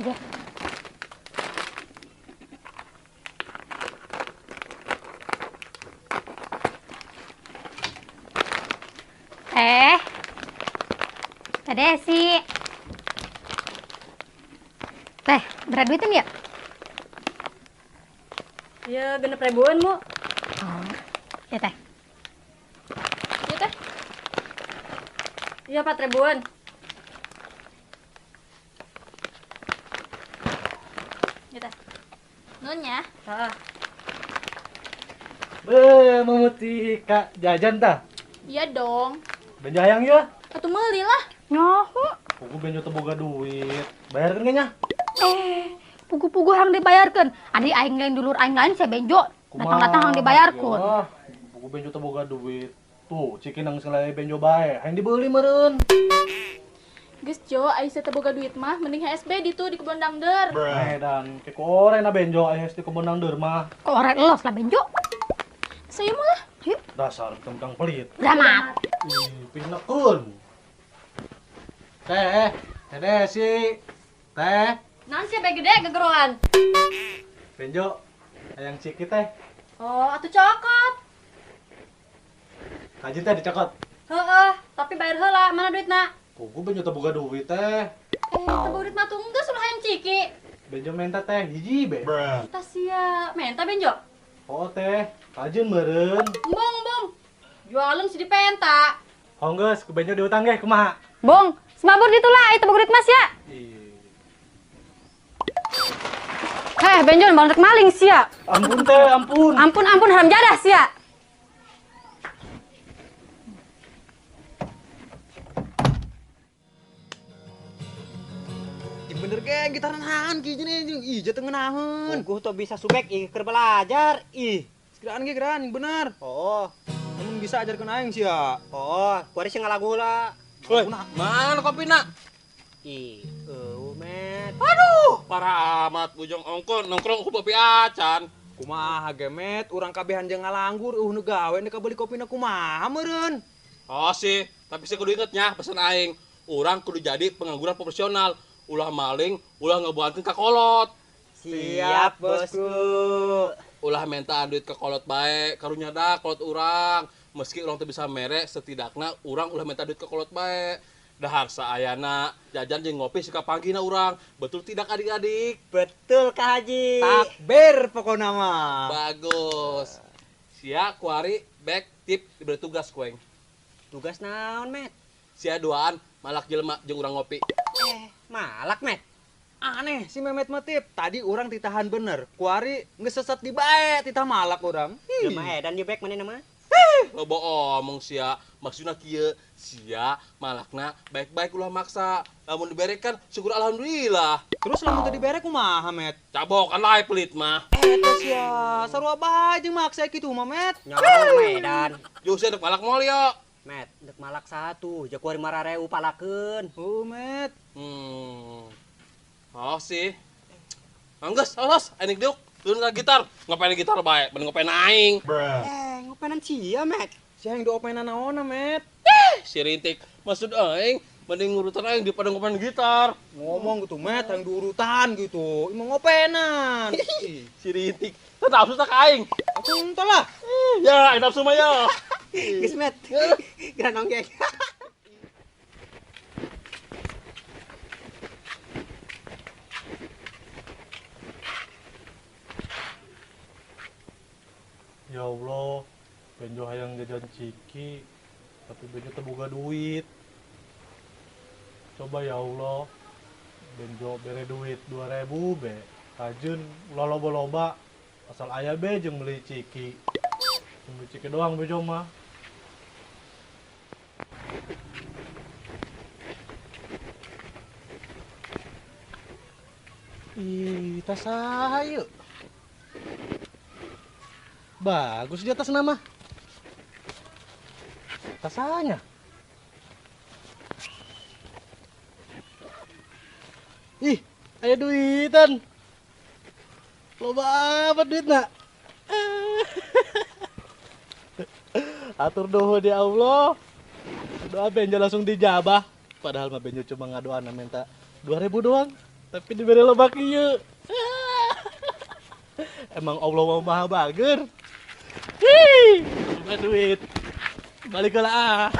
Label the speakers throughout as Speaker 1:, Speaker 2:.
Speaker 1: Udah. Teh Desi. Teh, berat duitin ya?
Speaker 2: Ya, 6.000-an, Mu.
Speaker 1: Oh, ya teh.
Speaker 2: Iya, Teh. Iya, 4.000-an. Iya, Teh. Nun ya? Heeh.
Speaker 3: Memuti Kak jajan tah.
Speaker 2: Iya dong.
Speaker 3: Benjo hayang ya.
Speaker 2: Atuh meuli lah.
Speaker 1: Nyaho.
Speaker 3: Pugu benjo teu boga duit. Bayarkeun nya.
Speaker 1: Pugu-pugu hang dibayarkan. Adi aing lain dulur aing lain saya benjo. Datang-datang hang dibayarkan.
Speaker 3: Ya, pugu benjo teu boga duit. Tuh, cikin nang selai benjo bae. Hayang dibeuli meureun.
Speaker 2: Geus Jo, Aisyah teu boga duit mah, mending HSB di tuh di Kebon Dangder.
Speaker 3: Dan ke korena benjo aya di kebon dangdeur mah.
Speaker 1: Kok orang los lah benjo?
Speaker 2: Saya mau lah.
Speaker 1: Yuk,
Speaker 3: Dasar kentang pelit.
Speaker 1: udah maaf.
Speaker 3: Pinekeun. Teh Desi. Teh,
Speaker 2: Naon sih bae gede gegeroan.
Speaker 3: benjo hayang ciki teh.
Speaker 2: Oh, atuh cokot.
Speaker 3: Kaji teh dicokot.
Speaker 2: Heeh, tapi bayar heula, mana duitna?
Speaker 3: Pugu benjo teu boga duit teh.
Speaker 2: Teu boga duit mah tuh enggeus ulah hayang ciki.
Speaker 3: Benjo menta teh hiji be.
Speaker 2: Kita sia, menta benjo.
Speaker 3: Oh teh, kajeun meureun.
Speaker 2: Embong. Jualan si dipenta.
Speaker 3: Honggeus, ku benjo diutang ge kumaha?
Speaker 1: Bong, semabur ditulah, itu boga duit mas ya. Heh, benjo balik maling sia.
Speaker 3: Ampun teh, ampun.
Speaker 1: Ampun haram jadah sia.
Speaker 4: Bener geng, gitar nahan ki jeung ih jatuh ngeunaheun.
Speaker 5: Ku tuh bisa subek ih keur belajar ih.
Speaker 4: Segeraan ge geran bener.
Speaker 5: Oh,
Speaker 4: Namun bisa ajarkeun aing sia.
Speaker 5: oh, kuari sing ngalagu heula.
Speaker 4: Weh, mana kopina?
Speaker 5: Ih, met.
Speaker 6: Aduh, parah amat bujang ongkon nongkrong ku babi acan.
Speaker 4: Kumaha gemet, urang kabehan jeung ngalanggur nu gawe nek beli kopina kumaha meureun.
Speaker 6: Oh sih, tapi saya kudu ingetnya pesan aing. Urang kudu jadi pengangguran profesional. Ulah maling, ulah ngebuankeun ka kolot.
Speaker 5: Siap, bosku.
Speaker 6: Ulah minta duit ke kolot bae, karunya da kolot urang. Meski urang teu bisa mere, setidakna urang ulah minta duit ke kolot bae. Dahar saayana jajan jeung ngopi sika panggihna urang. Betul tidak adik-adik?
Speaker 5: Betul, Kak Haji.
Speaker 4: Takbir pokona mah.
Speaker 6: Bagus. Sia kuari back tip diberi tugas kueng.
Speaker 5: Tugas naon, met?
Speaker 6: Sia duaan malak jelema jeung urang ngopi.
Speaker 5: Malak, met.
Speaker 4: Aneh si Memet Metip, tadi orang ditahan bener. Kuari ngesesat di bae, titah malak orang.
Speaker 5: Jelema edan di back manehna mah.
Speaker 6: Loba omong sia, maksudna kieu, sia malakna baik-baik ulah maksa. Lamun diberekan syukur alhamdulillah.
Speaker 4: Terus lamun teu dibere kumaha, Met?
Speaker 6: Cabok kan lae pelit mah.
Speaker 4: Eta sia, sarua bae jeung maksa kitu mah, Met.
Speaker 5: Nyaho medan.
Speaker 6: Jauh sia dek malak moal ya.
Speaker 5: Met, dek malak satu, jak kuari 5.000 palakeun.
Speaker 4: Met.
Speaker 6: Oh sih. Anggus, awas, aing diuk. Turun ka gitar. Ngopain gitar bae, ben ngopain aing.
Speaker 5: Ngopenan sia, met.
Speaker 4: Si yang diopenan naonna, Met?
Speaker 6: Si Rintik, maksud aing mending ngurutan aing daripada ngopain gitar.
Speaker 4: Ngomong gitu, Met, yang diurutan gitu. Emang ngopenan.
Speaker 6: Si Rintik, teu nafsu tak aing.
Speaker 4: Aku entah lah.
Speaker 6: Ya, aing nafsu mah ya.
Speaker 5: Geus, met. Geran onggek.
Speaker 3: Ya Allah, benjo hayang jajan ciki, tapi benjo teu boga duit. Coba ya Allah, benjo bere duit 2.000 be. Kajeun ulah loba-loba, asal aya be jeung beli ciki. Beli ciki doang benjo mah. Ih, tas saha yeuh? Bagus di atas nama. Tasanya. Ih, ada duitan. Loba apa duit nak? Atur doa di Allah. Doa benjo langsung dijabah. Padahal mah benjo cuma ngadoan minta 2.000 doang. Tapi diberi lebak ieu. Emang Allah mau maha bager. Hih, coba duit. Balik lah.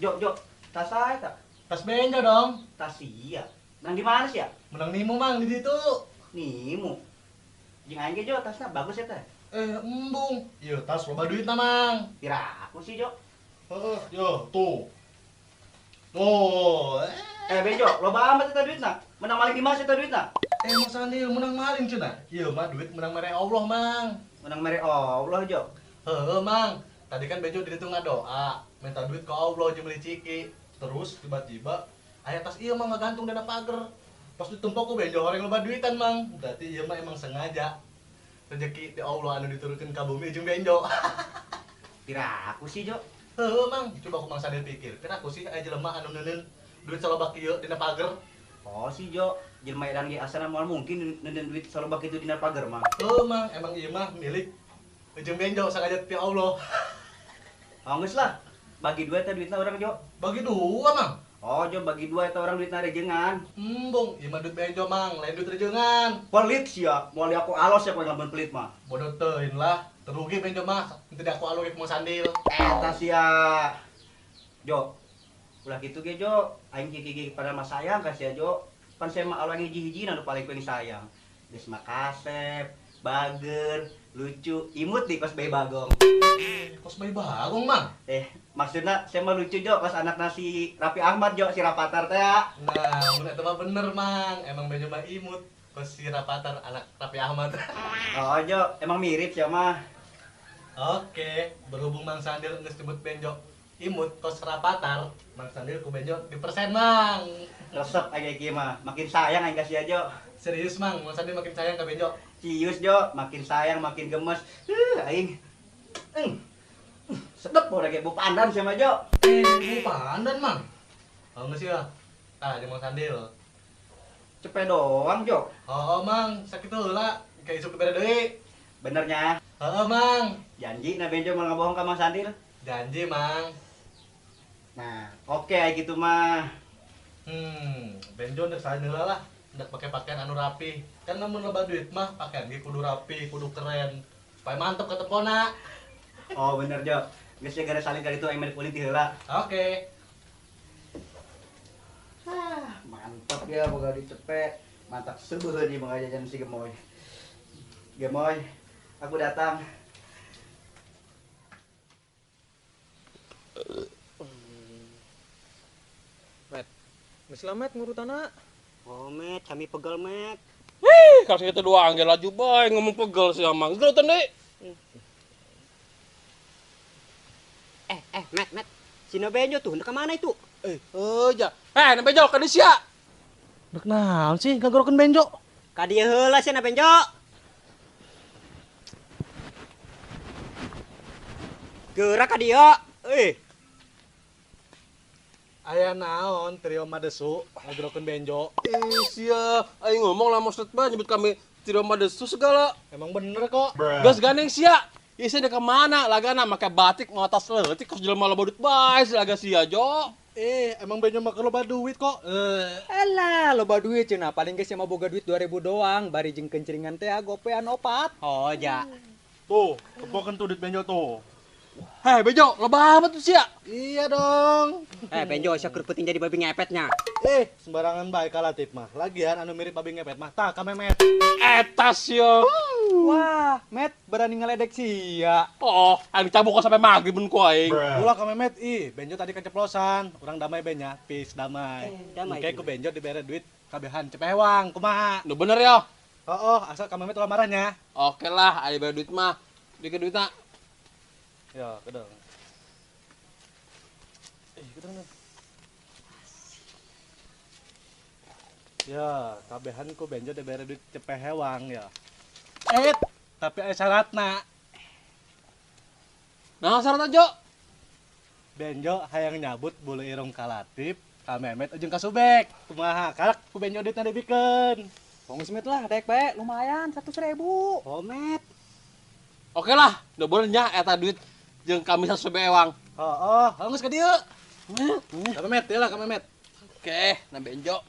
Speaker 5: Jo, tas saya tak?
Speaker 3: Tas benjo dong.
Speaker 5: Tas iya. Nang di mana sih ya?
Speaker 3: Menang nimu mang di situ.
Speaker 5: Nimu. Jeung aing ge Jo, tasnya bagus ya teh.
Speaker 3: Embung. Iya, tas loba duit namang.
Speaker 5: Kira aku sih Jo.
Speaker 3: Heeh, yo, tuh. Tuh.
Speaker 5: Bejo, loba amat eta duitna. Menang maling di mana sih eta duitna?
Speaker 3: Emang Sandil menang maling cenah. Iya mah duit menang mere Allah mang.
Speaker 5: Menang mere Allah Jo.
Speaker 3: Heeh mang. Tadi kan Bejo di ditu ngadoa, minta duit ke Allah jeung meuli ciki. Terus tiba-tiba aya tas ieu mah ngagantung dana pager. Pas ditempok ku Bejo horeng loba duitan mang. Berarti ieu mah emang sengaja. Rezeki di Allah anu diturunkeun ka bumi jeung Bejo.
Speaker 5: Kira aku sih Jo.
Speaker 3: Heeh mang, coba aku mang Sandil pikir. Kira aku sih aya jelema anu neuneun duit salobak ieu dina pager.
Speaker 5: Oh sih Jo, jelema edan ge asana moal mungkin neuneun duit salobak itu dina pager mah.
Speaker 3: Heeh mang, emang ieu mah milik jeung Bejo sengaja ti Allah.
Speaker 5: Oh geus lah. Bagi dua eta duitna urang Jo.
Speaker 3: Bagi dua mang.
Speaker 5: Oh Jo, bagi dua eta orang duitna rejengan.
Speaker 3: Embung, ieu mah duit Bejo mang, lain duit rejeungan.
Speaker 5: Pelit sia, moal aku alos ya kowe ngamun pelit mah.
Speaker 3: Bodoh teuin lah, terugi Bejo mah, tidak aku aloe mau Sandil.
Speaker 5: Eta sia. Jo. Ulah kitu ge Jo, aing gigi pada mah sayang ka sia Jo. Pan saya mah orang hiji-hiji anu paling penting sayang. Geus mah kasep, bager, lucu, imut di pas bayi bagong.
Speaker 3: Kos bayi bagong mang.
Speaker 5: Maksudnya saya mah lucu Jo pas anak nasi Raffi Ahmad Jo si Rapatar teh ya.
Speaker 3: Nah, mun eta mah bener mang, emang Bejo mah imut. Kos si Rapatar anak Raffi Ahmad.
Speaker 5: Oh Jo, emang mirip sia mah.
Speaker 3: Oke, berhubung Mang Sandil geus nyebut Bejo imut kos Rapatar, Mang Sandil ku Bejo di persen mang.
Speaker 5: Resep aya kieu mah, makin sayang aing ka sia Jo.
Speaker 3: Serius mang, Mang Sandil makin sayang ka Bejo.
Speaker 5: Cius Jo, makin sayang makin gemes. Aing. Sedep mau lagi bu pandan sia mah Jo.
Speaker 3: Bu pandan mang. Oh geus ya. Ah, jeung Mang Sandil.
Speaker 5: Cepet doang Jo.
Speaker 3: Oh mang, sakit heula, kayak isuk dibere deui.
Speaker 5: Benernya.
Speaker 3: Heeh mang.
Speaker 5: Janji na Benjo mau ngabohong ka Mang Sandil.
Speaker 3: Janji mang.
Speaker 5: Nah, oke gitu mah.
Speaker 3: Benjo ndak salah heula lah. Ndak pakai pakaian anu rapi. Kan namun loba duit mah pakaian ge kudu rapi, kudu keren. Supaya mantep ke tepona.
Speaker 5: Oh bener Jo. Geus gara saling kali itu aing mah kulit heula.
Speaker 3: Oke.
Speaker 5: Mantap ya boga dicepet. Mantap seueuh di boga jajan si Gemoy. Gemoy, aku datang.
Speaker 4: Met. Geus lamet ngurutana.
Speaker 5: Oh, Met, kami pegel, Met.
Speaker 6: Kasih itu doang, gak laju bae ngomong pegel sih amang. Gerutan deh.
Speaker 5: Met. Sino Benjo tuh, hendak kemana itu?
Speaker 6: Ja. Namanya jauh kan sia.
Speaker 3: Dek naon sih ngagorokeun Benjo?
Speaker 5: Ka dieu heula cenah Benjo. Geura ka dieu.
Speaker 3: Aya naon trio Madesu ngagorokeun Benjo?
Speaker 6: Sia, aing ngomong lah maksud mah nyebut kami tidak madesu segala.
Speaker 3: Emang bener kok.
Speaker 6: Gas gandeng sia. Isi dek kemana? Lagana make batik mau tas leutik kos jelema loba duit bae laga sia Jo.
Speaker 3: Emang Benjo mah loba duit kok.
Speaker 4: Alah, loba duit cenah. Paling geus mah boga duit 2.000 doang, bari jeung kencringan teh gopean 4.
Speaker 5: Oh, ja.
Speaker 3: Tuh, kepokeun tuh duit Benjo tuh.
Speaker 6: Bejo, loba amat tuh sia.
Speaker 3: Iya dong.
Speaker 5: Benjo sia keur penting jadi babi ngepetnya.
Speaker 3: Sembarangan bae kalatif mah. Lagian anu mirip babi ngepet mah tah kamemet.
Speaker 6: Eta sia.
Speaker 4: Wah, Met berani ngeledek sia.
Speaker 6: Oh, aing cabuk sampai maghrib mun ku aing.
Speaker 3: Ulah kamemet, Benjo tadi keceplosan. Urang damai benya, peace damai.
Speaker 5: Damai.
Speaker 3: Kayak ku Benjo dibere duit kabehan cepewang, kumaha?
Speaker 6: Nu bener ya.
Speaker 3: Asal kamemet ulah marahnya.
Speaker 6: Oke lah, aya bae duit mah. Dikeun duitna.
Speaker 3: Ya, kedeng. Kedeng. Ya, kabehan ku Benjo dibere duit cepehewang ya. tapi aya syaratna.
Speaker 6: Nah, syarat Jo.
Speaker 3: Benjo hayang nyabut bulu irung kalatip, ka Memet jeung ka Subek. Kumaha? Karak ku Benjo duitna dibikeun.
Speaker 4: Pongis met lah, dek bae, lumayan 100.000.
Speaker 3: Homet.
Speaker 6: Oke lah, udah boleh nya eta duit jeung kami 100 ewang.
Speaker 3: Oh, geus ka dieu. Ka Memet, teh lah ka Memet.
Speaker 6: Oke, na benjo.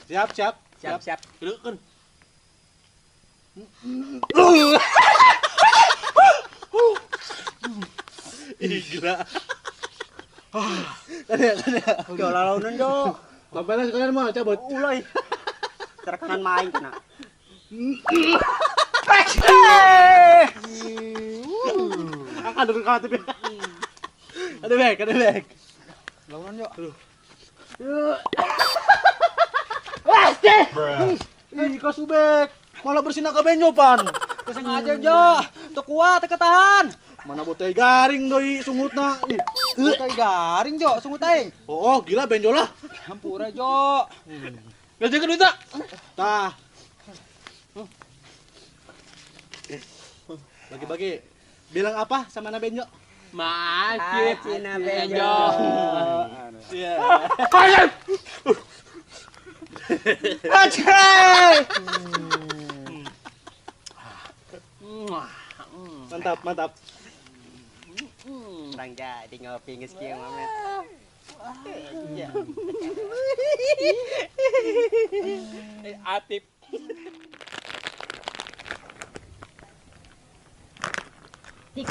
Speaker 3: Siap, siap.
Speaker 4: Siap.
Speaker 6: Deukeun.
Speaker 3: Ih, gila. Tadi.
Speaker 5: Jo lalaunan Jo.
Speaker 3: Sampailah sekalian mah cabut.
Speaker 5: Ulai. Terkanan main kena.
Speaker 3: Angkat dulu kalatip. Ada bek.
Speaker 4: Launan yo.
Speaker 3: Ih, ka Subek. Malah bersina ka Benjo pan.
Speaker 4: Sengaja Jo. Teu kuat teu ketahan.
Speaker 3: Mana botei garing deui sungutna. Ih.
Speaker 4: Teu garing Jo, sungut aing.
Speaker 3: Oh, gila Benjo lah.
Speaker 4: Hampura Jo.
Speaker 6: Gajeun duitna.
Speaker 3: Tah. Bagi-bagi. Bilang apa sama na Benjo?
Speaker 6: Cina
Speaker 5: Benjo.
Speaker 3: Iya. Mantap.
Speaker 5: Orang jadi ngopi geus kieu mah.
Speaker 6: Atip.
Speaker 1: Tik.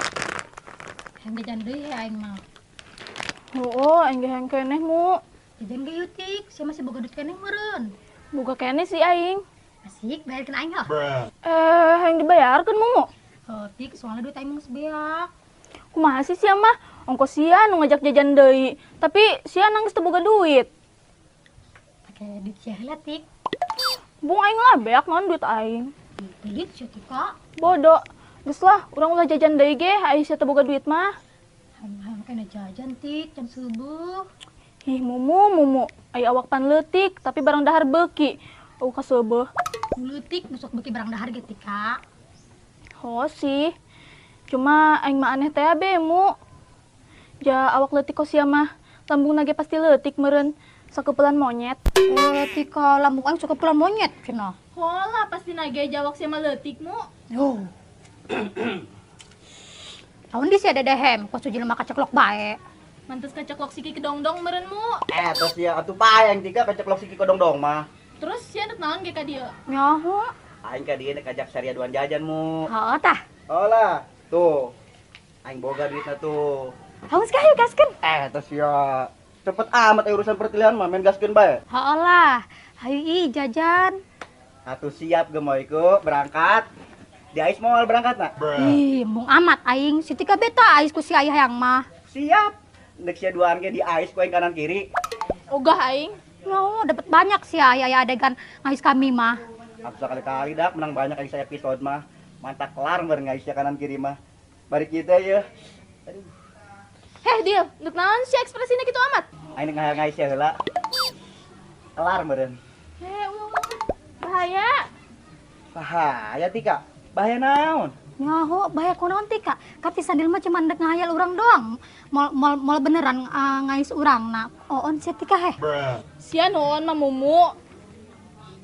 Speaker 1: Yang jajan deui aing mah.
Speaker 2: Oh, aing ge hang keneh mu.
Speaker 1: Jajan ge yeuh Tik, saya masih boga duit keneh meureun.
Speaker 2: Boga keneh sih aing.
Speaker 1: Asik bayarkeun aing heuh.
Speaker 2: Yang dibayarkeun mu.
Speaker 1: Tik, soalnya duit aing mah geus beak.
Speaker 2: Kumaha sih sia mah? Ongkos sia nu ngajak jajan deui. Tapi sia nangis teu boga duit.
Speaker 1: Pake duit sia heula Tik.
Speaker 2: Bung aing lah beak naon duit aing.
Speaker 1: Duit sia Tika.
Speaker 2: Bodoh. Geus lah, urang ulah jajan deui ge, aya sia teu boga duit mah.
Speaker 1: Hayang kena jajan Tik, can subuh.
Speaker 2: Ih, mumu. Aya awak pan leutik, tapi barang dahar beuki. Eueuh ka seubeuh.
Speaker 1: Leutik nusuk beuki barang dahar ge Tika.
Speaker 2: Oh sih. Cuma aing mah aneh teh abe mu. Ja awak leutik kosia mah lambungna ge pasti leutik meureun sakeupelan monyet.
Speaker 1: Tika lambung aing suka pulang monyet cenah.
Speaker 2: Hola pasti nage jawak sia mah leutik mu.
Speaker 1: Yo. Tahun di sia dedehem, kok sujil mah kaceklok bae.
Speaker 2: Mantes kaceklok siki kedongdong meureun mu.
Speaker 5: Terus ya atuh pae yang tiga kaceklok siki kodong-dong mah.
Speaker 2: Terus sia neuk naon ge ka dieu?
Speaker 1: Nyaho.
Speaker 5: Aing ka dieu kajak sariaduan jajan mu.
Speaker 1: Heeh tah.
Speaker 5: Olah, tuh. Aing boga duitna tuh.
Speaker 1: Haus kayu gaskeun.
Speaker 5: Terus ya cepet amat urusan pertilian mah main gaskeun bae.
Speaker 1: Heeh lah. Hayu ih jajan.
Speaker 5: Atuh siap gemoyku berangkat. Di Ais Mall berangkat nak?
Speaker 1: Ih, mung amat aing si Tika beta ais ku si aya hayang mah.
Speaker 5: Siap. Nek sia duaan ge di Ais ku yang kanan kiri.
Speaker 2: Ogah aing.
Speaker 1: Yo, dapat banyak sih aya adegan ngais kami mah.
Speaker 5: Aku sekali-kali dak menang banyak yang saya episode mah. Mantap kelar bareng Ais kanan kiri mah. Bari kita ya. Aduh.
Speaker 2: Heh, Dil, neuk naon sia ekspresina kitu amat?
Speaker 5: Aing ngahayang Ais heula. Kelar meureun.
Speaker 2: Bahaya.
Speaker 5: Bahaya Tika. Bahaya naon?
Speaker 1: Nyaho, bahaya kunaon Tika. Kati sandil mah cuman dek ngahayal urang doang. Mal beneran ngais urang na. Oon si Tika heh.
Speaker 2: Sia naon mah mumu.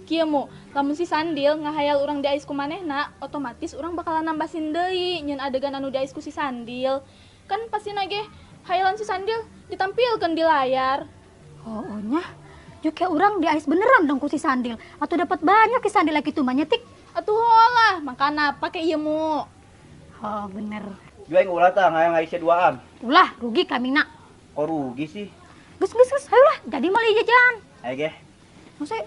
Speaker 2: Kieu mu, lamun si Sandil ngahayal urang di ais ku manehna, otomatis urang bakalan nambahin deui nyeun adegan anu di ais ku si Sandil. Kan pasti nage hayalan si Sandil ditampilkeun di layar.
Speaker 1: Oh, nya. Juga urang di ais beneran dong ku si Sandil. Atau dapat banyak ki Sandil lagi tuh manyetik.
Speaker 2: Atuh lah, makana pake ieu mu.
Speaker 1: Oh, bener.
Speaker 5: Juga yang ulah tah ngahayang Ais duaan.
Speaker 1: Ulah, rugi kami nak.
Speaker 5: Kok rugi sih?
Speaker 1: Gus, ayo lah. Jadi mau lihat jajan.
Speaker 5: Ayo ge.
Speaker 1: Maksudnya,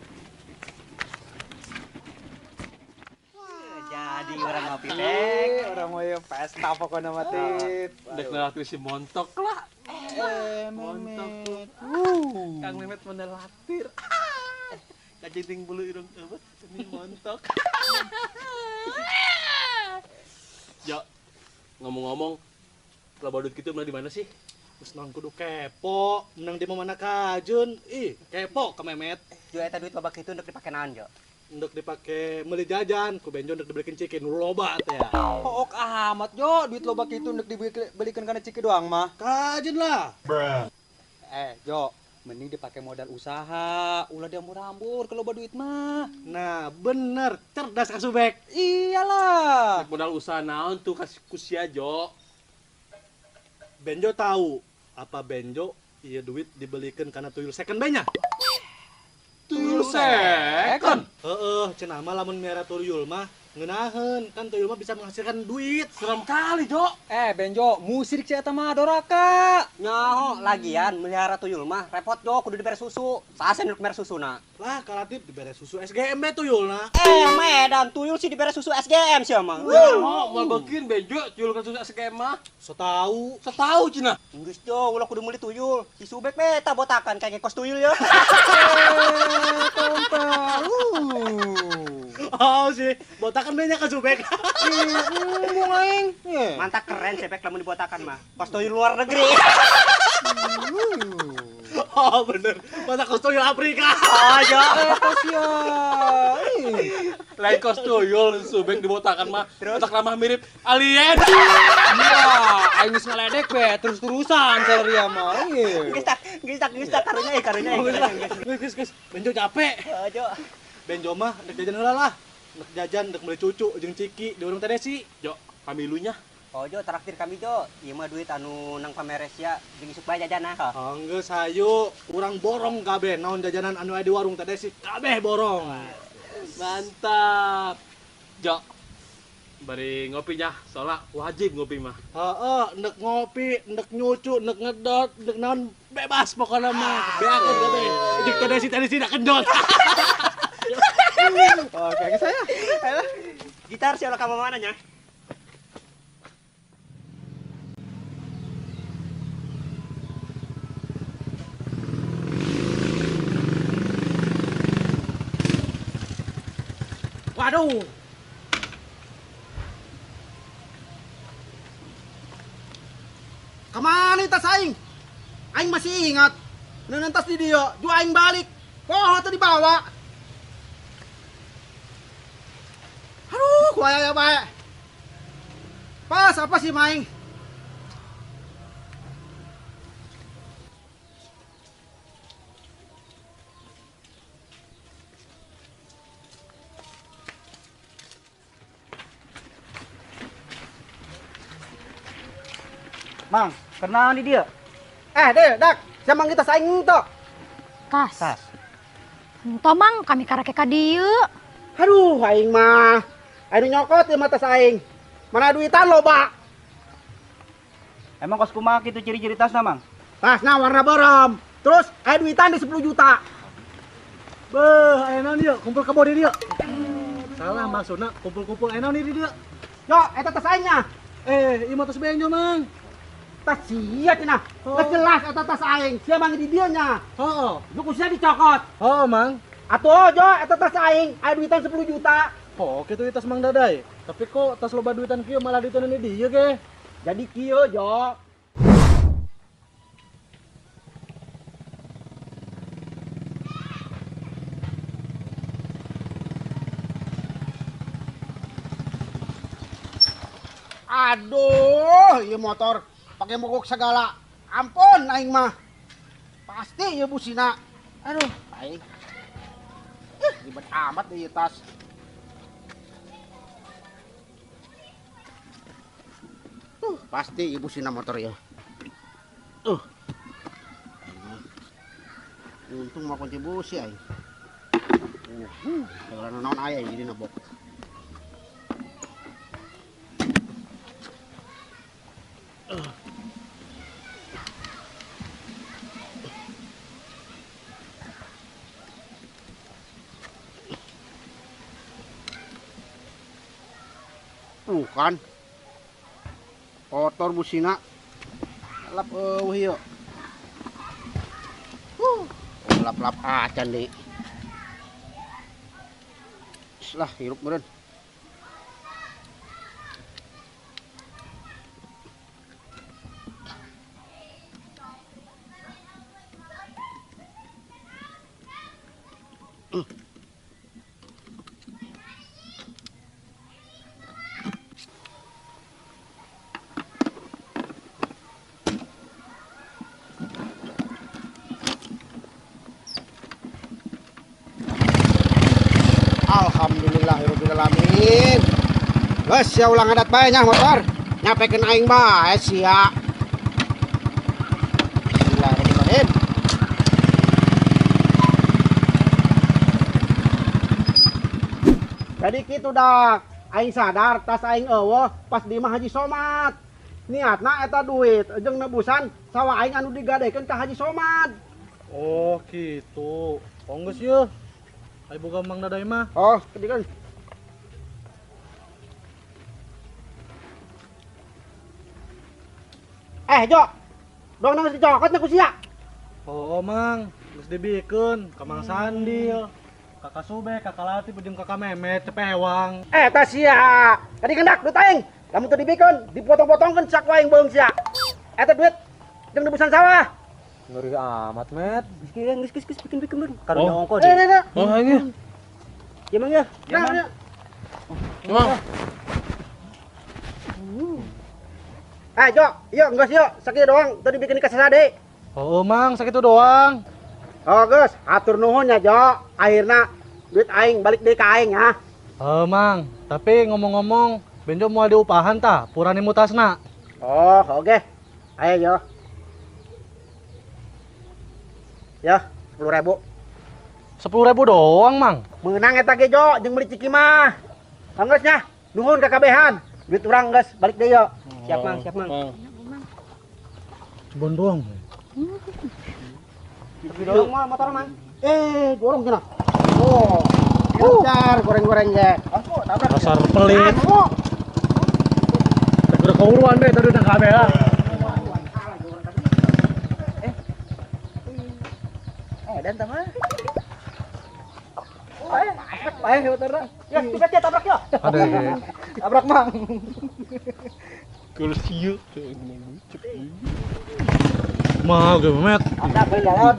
Speaker 5: Jadi orang ngopi bek.
Speaker 4: Orang mau yang pesta pokoknya mah Tip.
Speaker 6: Dek ngelatih si montok lah.
Speaker 4: Memet.
Speaker 6: Kang Memet menelatir. Kajiting bulu irung eueuh seni montok. Ya, ngomong-ngomong, loba duit kitu di mana sih?
Speaker 3: Terus nang kudu kepo, menang di mana kajun. Ih, kepo ke Memet.
Speaker 5: Juga eta duit loba kitu untuk dipake naon, Jo?
Speaker 3: ndek dipake meuli jajan, ku benjo ndek dibelikeun ciki nu loba teh ya.
Speaker 4: Hook amat jo, duit loba kitu untuk dibelikan kana ciki doang mah.
Speaker 3: Kajen lah.
Speaker 4: Jo, mending dipakai modal usaha, ulah dia murambur kalau loba duit mah.
Speaker 3: Nah, bener, cerdas Kasubek.
Speaker 4: Iyalah.
Speaker 6: Rek modal usaha naon tuh kasih kusia Jo.
Speaker 3: Benjo tahu apa Benjo iya duit dibelikan karena tuyul second bay-nya.
Speaker 6: Tuyul second.
Speaker 3: Cenah mah lamun miara tuyul mah ngeunaheun, kan tuyul mah bisa menghasilkan duit.
Speaker 6: Serem kali Jo.
Speaker 4: Benjo, musik si eta mah doraka.
Speaker 7: Nyaho, lagian melihara tuyul mah repot jo kudu dibere susu. Saase nu dibere susuna.
Speaker 3: Lah, kalatip dibere susu SGM be tuyulna.
Speaker 7: Medan tuyul sih dibere susu SGM sih mah.
Speaker 6: Mau bikin Benjo tuyul kan susah skema.
Speaker 3: Setahu.
Speaker 6: Setahu cina.
Speaker 7: Geus jo, ulah kudu meuli tuyul. Si Subek beta botakan kayak kos tuyul ya.
Speaker 3: Oh sih, botakan banyak Kasubek.
Speaker 7: Mantap keren sepek lamun dibotakan mah. Kos tuyul luar negeri.
Speaker 3: Oh bener, masa kos tuyul Afrika.
Speaker 7: Oh jo.
Speaker 6: Lain kos tuyul subeng dibotakan mah. Otak ramah mirip alien.
Speaker 4: Iya, aing geus ngaledek be terus-terusan saria mah.
Speaker 7: Geus tak karunya.
Speaker 3: Guys, Benjo capek.
Speaker 7: Oh jo.
Speaker 3: Benjo mah dek jajan heula lah. Dek jajan, dek beli cucu jeung ciki di warung Teh Desi.
Speaker 6: Jo, pamilunya.
Speaker 7: Oh jo, traktir kami jo. Ieu mah duit anu nang pameres ya jeung isuk bae jajanah.
Speaker 3: Geus hayu, urang borong kabeh naon jajanan anu aya di warung Teh Desi. Kabeh borong.
Speaker 6: Mantap. Jo. Bari ngopinya, soalnya wajib ngopi mah.
Speaker 3: Ndek ngopi, ndek nyucu, ndek ngedot, ndek naon bebas pokoknya mah. Beakeun kabeh. Jeung Teh Desi dak kendot.
Speaker 4: Oke, ke saya.
Speaker 7: Gitar sih kamu mana nya?
Speaker 3: Waduh.
Speaker 8: Kemana tas aing? Aing masih ingat. Nantas di dia, ju aing balik. Poho tadi dibawa. Aduh, kuaya ya bae. Pas apa sih maing?
Speaker 7: Mang, kenal di dia?
Speaker 8: Dak, siapa kita saing tok?
Speaker 1: Tas. Henteu mang kami karake ka dieu.
Speaker 8: Aduh, aing mah. Aing nyokot ya mata saing. Mana duitan loba?
Speaker 7: Emang kos kumaha kitu ciri-ciri tasna, Mang?
Speaker 8: Tasna warna berem. Terus aing duitan di 10 juta.
Speaker 3: Beuh, aya naon ieu? Kumpul kebo di dieu. Salah maksudna kumpul-kumpul aya naon di dieu?
Speaker 8: Yo, eta tas aingnya.
Speaker 3: Ieu mah tos Benjo, Mang.
Speaker 8: Tas sia cenah. Geus jelas eta tas aing. Sia mang di dieu nya.
Speaker 3: Heeh.
Speaker 8: Lu kusia dicokot.
Speaker 3: Mang.
Speaker 8: Atuh, Jo, eta tas aing. Aing duitan 10 juta.
Speaker 3: Oh, kitu ieu tas Mang Daday. Tapi kok tas loba duitan kieu malah ditunan di dieu ge?
Speaker 8: Jadi kieu, Jo. Aduh, ieu motor pakai mogok segala. Ampun aing mah. Pasti ieu busina. Aduh, aing. Ribet amat ieu tas. Pasti ibu sina motor ya. Untung mau kontribusi aing. Kalau naon aya jadi nabok. Kan kotor busina lap ieu lap-lap acan deui lah hirup meureun Amin. Geus ya ulang adat bae nya motor. Nyapekeun aing bae sia. Bismillahirrahmanirrahim. Jadi kitu dak. Aing sadar tas aing eueuh pas di mah Haji Somad. Niatna eta duit jeung nebusan sawah aing anu digadekeun ka Haji Somad.
Speaker 3: Oh gitu. Onggeus yeuh. Ai boga Mang Daday mah.
Speaker 8: Oh, kedikeun. Jo. Dong nang dicokot na ku sia.
Speaker 3: Oh, Mang, geus dibikeun ka Mang Sandil. Kakak Sube, Kakak Latif, jeung Kakak Memet, cepewang.
Speaker 8: Eta sia. Kadi kendak duit aing. Lamun teu dibikeun, dipotong-potongkeun sak wae beung sia. Eta duit jeung nebusan sawah.
Speaker 4: Ngeri amat, Met.
Speaker 7: Geus bikin bener. Karunya ongko
Speaker 8: Eh,
Speaker 7: deh.
Speaker 6: Oh, ini.
Speaker 8: Ya Mang ya.
Speaker 6: Mang.
Speaker 8: Jo, yuk geus yuk. Sakieu doang teu dibikeun ka sasade.
Speaker 3: Oh, Mang, sakitu doang.
Speaker 8: Oh, geus, atur nuhun ya, Jo. Akhirna duit aing balik deui ka aing ya.
Speaker 3: Mang, tapi ngomong-ngomong, Benjo mau diupahan tah, purani mutasna.
Speaker 8: Oh, oke. Ayo, Jo. Ya, 10.000.
Speaker 3: 10.000 doang, Mang.
Speaker 8: Menang eta ge, Jo, jeung beli ciki mah. Geus nya, nuhun kakabehan. Duit urang geus balik deui yo.
Speaker 7: Siap, Mang, siap, Mang.
Speaker 3: Cebon doang.
Speaker 8: Tapi doang mah motor Mang. Gorong cenah. Oh. Lancar goreng-goreng ge.
Speaker 3: Dasar pelit. Udah keuruan be tadi udah kabeh.
Speaker 8: Dan tama. Paeh motorna. Ya, tiga tabrak yo.
Speaker 3: Ada.
Speaker 8: Tabrak Mang.
Speaker 6: Kursiu.
Speaker 3: Mau ge Memet.
Speaker 8: Ada beli galon.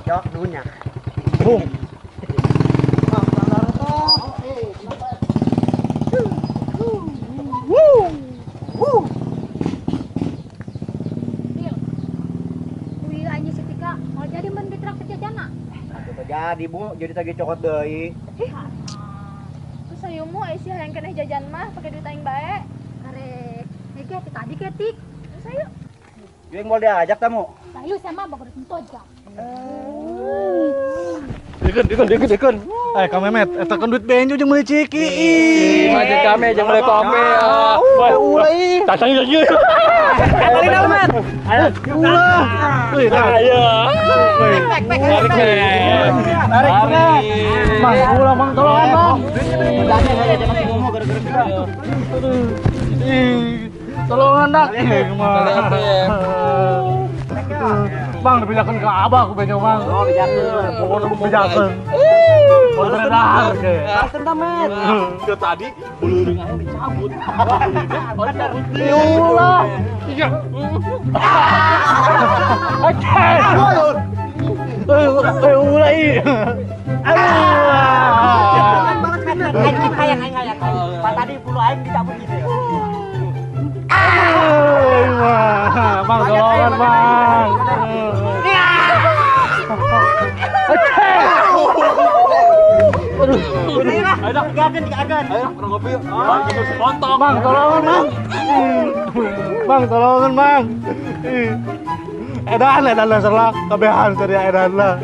Speaker 8: Yo, nuhunnya.
Speaker 3: Bung.
Speaker 1: Wih, aja setika mau jadi menteri traktir jajana.
Speaker 8: Jadi Bu, jadi tagi cokot deui.
Speaker 2: Terus sayumu isi hayang keneh jajan mah pakai duit aing bae.
Speaker 1: Karek, ege tadi ketik.
Speaker 2: Terus ayo.
Speaker 8: Jeung mau diajak tamu.
Speaker 1: Lalu sama bagus tentu aja.
Speaker 6: Dikun.
Speaker 3: Kang Memet, eta kan duit Benjo jeung meuli ciki.
Speaker 6: Majet kami jeung mulai kopi.
Speaker 3: Ulai.
Speaker 6: Tasang lagi.
Speaker 3: Kali na Met. Ayo. Wih, ayo. Tarik. Mang, ulah Mang tolong Mang. Tolongan dak. Bang, dipindahkan ke Abah ku Benjo Mang. Oh, pindahkeun. Pokoknya dipindahkeun. Mau beredar ke.
Speaker 7: Langsung tamat.
Speaker 6: Ke tadi buluring aya dicabut.
Speaker 3: Ulah. Iya. Ulah.
Speaker 7: Hayang. Pak tadi bulu aing dicabut gitu ya.
Speaker 3: Bang, tolongan Bang. Bang, tolongan Bang. Bang, tolongan Bang. Edan lah serlah, kabehan ceria edan lah.